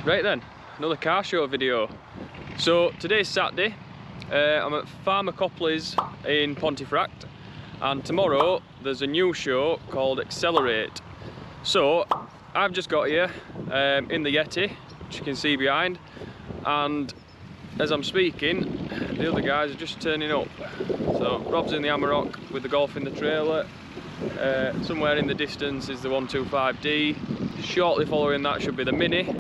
Right then, another car show video. So today's Saturday, I'm at Farmer Copleys in Pontefract, and tomorrow there's a new show called Accelerate. So I've just got here in the Yeti, which you can see behind, and as I'm speaking, the other guys are just turning up. So Rob's in the Amarok with the Golf in the trailer. Somewhere in the distance is the 125D. Shortly following that should be the Mini.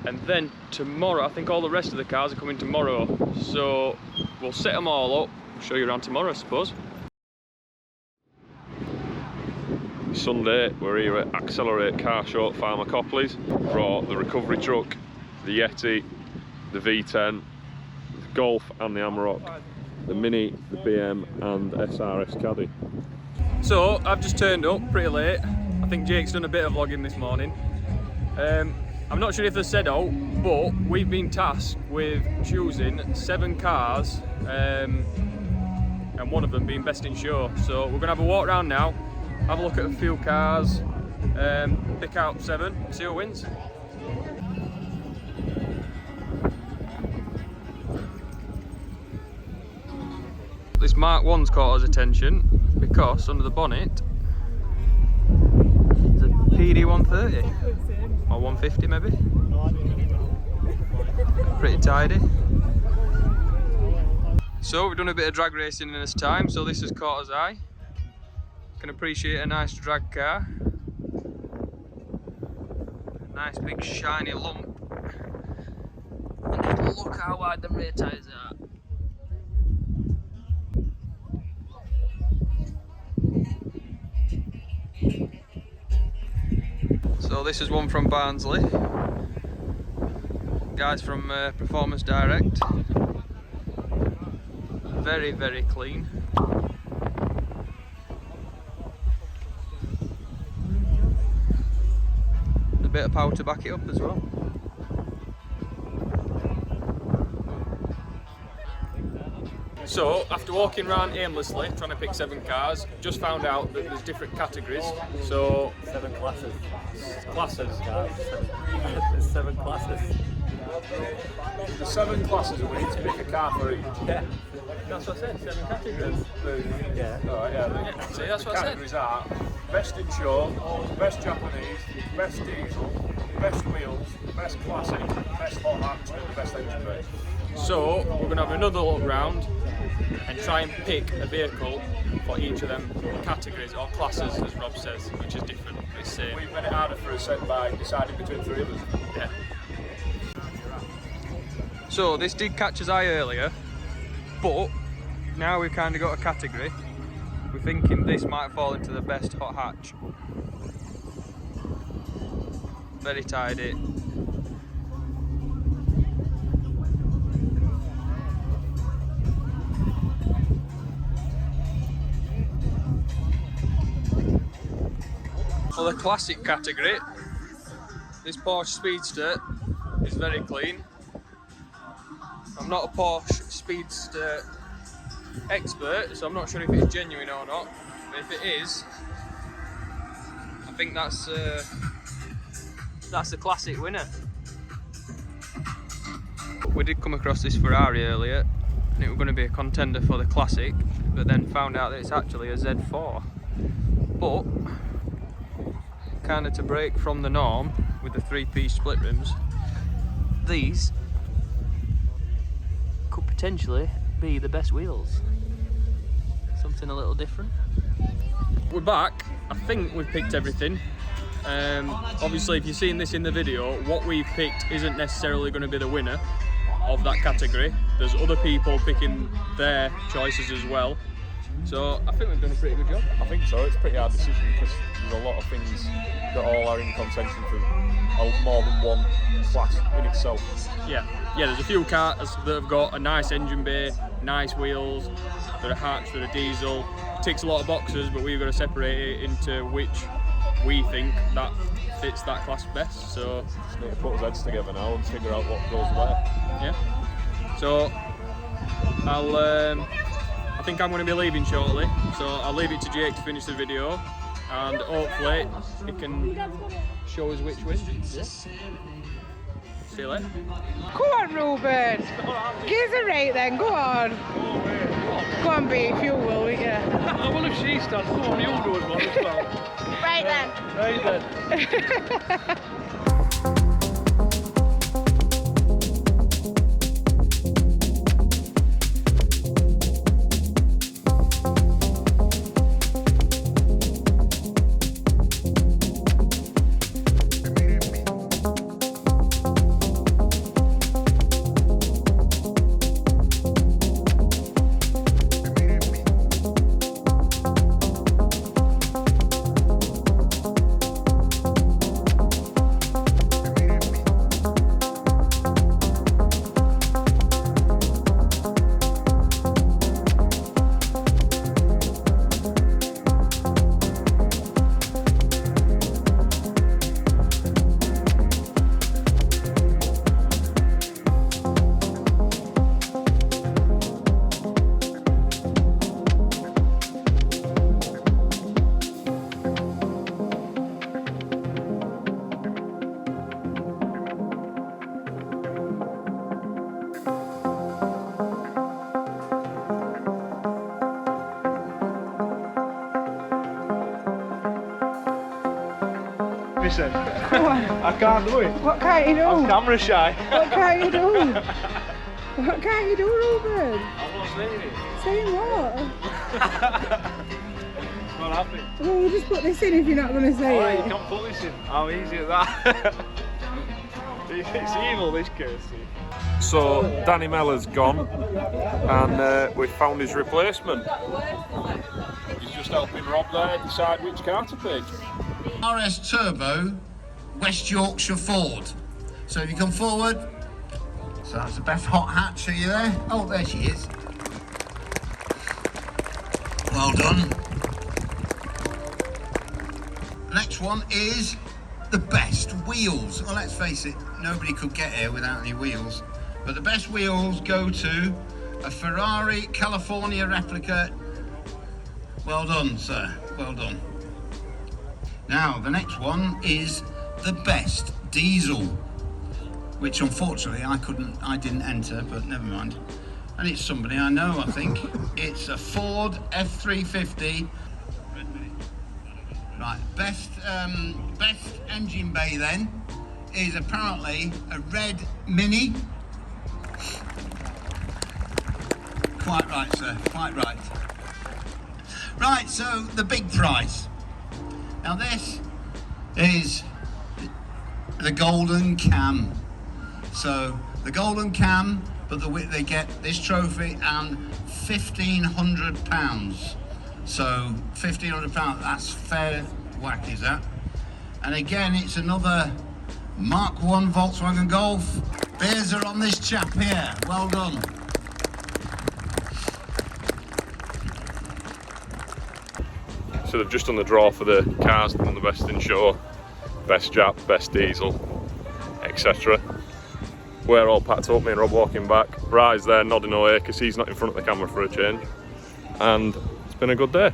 And then tomorrow, I think all the rest of the cars are coming tomorrow. So we'll set them all up, show you around tomorrow, I suppose. Sunday, we're here at Accelerate Car Show at Farmer Copleys. Brought the recovery truck, the Yeti, the V10, the Golf and the Amarok, the Mini, the BM and SRS Caddy. So I've just turned up pretty late. I think Jake's done a bit of vlogging this morning. I'm not sure if they said out, but we've been tasked with choosing 7 cars, and one of them being best in show. So we're gonna have a walk around now, have a look at a few cars, pick out 7, see who wins. This Mark 1's caught our attention because under the bonnet there's a PD 130 or 150 maybe. Pretty tidy. So we've done a bit of drag racing in this time, so this has caught us eye. Can appreciate a nice drag car. A nice big shiny lump. And look how wide the rear tyres are. So this is one from Barnsley, guys from Performance Direct. Very, very clean. And a bit of power to back it up as well. So, after walking around aimlessly, trying to pick 7 cars, just found out that there's different categories. So 7 classes. Classes. There's 7 classes. The 7 classes, and we need to pick a car for each. Yeah. That's what I said, 7 categories. Yeah. Alright, yeah. See, that's The what I said. categories are best in show, best Japanese, best diesel, best wheels, best classic, best hot hatch, and best engine bay. So, we're going to have another look round and try and pick a vehicle for each of them categories or classes, as Rob says, which is different. It's same. We've made it harder for us by deciding between 3 of us. Yeah. So this did catch his eye earlier, but now we've kind of got a category. We're thinking this might fall into the best hot hatch. Very tidy. For the classic category, this Porsche Speedster is very clean. I'm not a Porsche Speedster expert, so I'm not sure if it's genuine or not, but if it is, I think that's the classic winner. We did come across this Ferrari earlier, and it was going to be a contender for the classic, but then found out that it's actually a Z4. But kind of to break from the norm with the 3-piece split rims, these could potentially be the best wheels. Something a little different. We're back. I think we've picked everything. Obviously, if you've seen this in the video, what we've picked isn't necessarily going to be the winner of that category. There's other people picking their choices as well. So I think we've done a pretty good job. I think so, it's a pretty hard decision because there's a lot of things that all are in contention for more than one class in itself. Yeah, there's a few cars that have got a nice engine bay, nice wheels, that are hatched, that are diesel. Ticks a lot of boxes, but we've got to separate it into which we think that fits that class best. So Just need to put our heads together now and figure out what goes where. yeah. So I think I'm going to be leaving shortly, so I'll leave it to Jake to finish the video, and hopefully he can show us which wins. Yeah. See you later. Go on, Ruben. Give us a rate then, go on. Go on, B, if you will, will you? Well, if she starts, go on, you'll do it one as well. Right then. Right then. Listen, Go on. I can't do it. What can't you do? I'm camera shy. What can't you do? What can't you do, Ruben? I'm not saying it. Saying what? It's not happening. Well, we'll just put this in if you're not going to say Alright, it. you can't put this in. How easy is that? It's evil, this Kirsty. So Danny Mellor's gone, and we found his replacement. He's just helping Rob there decide which car to pick. RS Turbo, West Yorkshire Ford. So if you come forward, so that's the best hot hatch. Are you there? Oh, there she is. Well done. Next one is the best wheels. Well, let's face it, nobody could get here without any wheels. But the best wheels go to a Ferrari California replica. Well done, sir. Well done. Now, the next one is the best diesel, which unfortunately I didn't enter, but never mind. And it's somebody I know, I think. It's a Ford F350. Right, best engine bay then is apparently a red Mini. Quite right, sir, quite right. Right, so the big prize. Now this is the golden cam. So the golden cam, but they get this trophy and £1,500. So £1,500, that's fair whack, is that? And again, it's another Mark 1 Volkswagen Golf. Beers are on this chap here. Well done. So they've just done the draw for the cars that won the best in show, best Jap, best diesel, etc. We're all packed up, me and Rob walking back. Rye's there nodding away because he's not in front of the camera for a change. And it's been a good day.